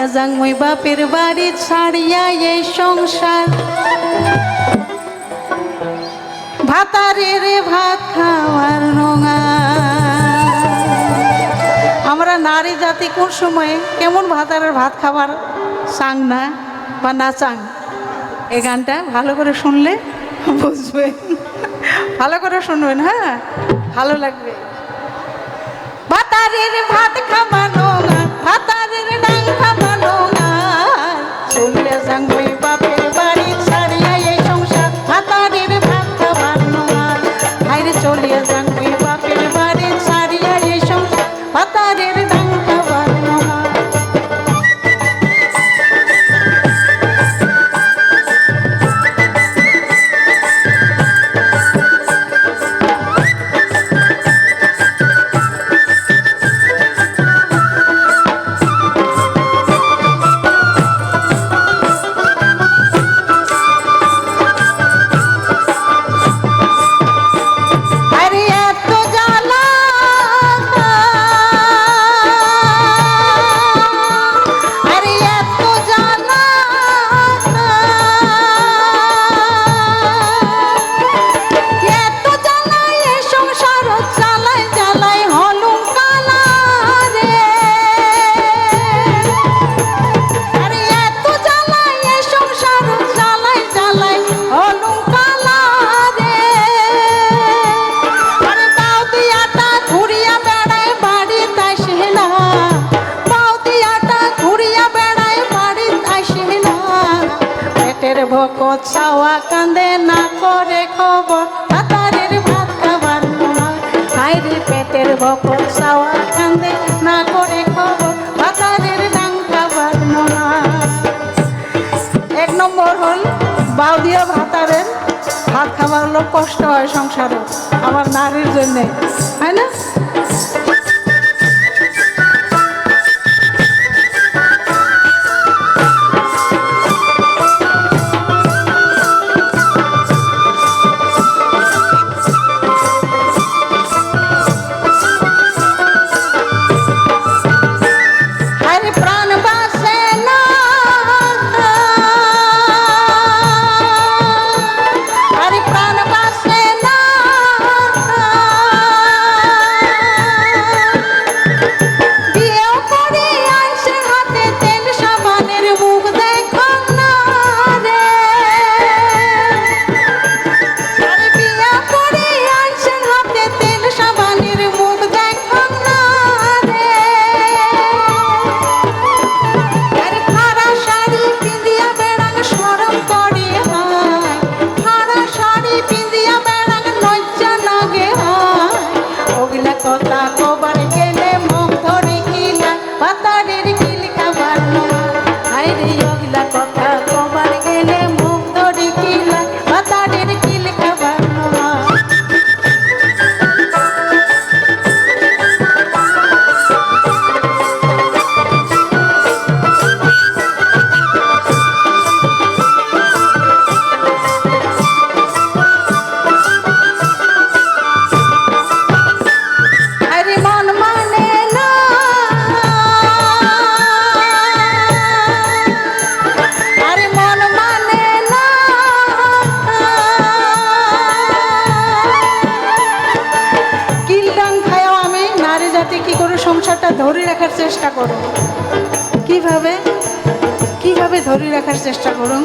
চলিয়া যাং মই বাপের বাড়ি ছাড়িয়া এই সংসার ভাতারে রে ভাত খাওয়ার নোঙা। আমরা নারী জাতি কোন সময়ে কেমন ভাতারের ভাত খাবার চাং না বা না চাং, এই গানটা ভালো করে শুনলে বুঝবেন, ভালো করে শুনবেন, হ্যাঁ ভালো লাগবে। ভাতারের ভাত খাবানো না, ভাতারের ডাং খাবানো না, চলে যাং ওই বাপের বাড়ি ছাড়িয়া এই সংসার ভাতারের ভাত খাবানো না। হাইরে চলে যাং ওই বাপের বাড়ি ছাড়িয়া এই সংসার ভাতারের ডাং খাবানো না। ভকত চাওয়া কান্দে না করে খবর ভাতারের ভাত খাবার নোনা। হাইরে পেটের ভকত চাওয়া কান্দে না করে খবর ভাতারের ডাং খাবার নোনা। এক নম্বর হল বাউদিয়া ভাতারের ভাত খাবার হলো কষ্ট হয় সংসারে আমার নারীর জন্যে, হয় না? সংসারটা ধরে রাখার চেষ্টা করুন। কিভাবে ধরে রাখার চেষ্টা করুন?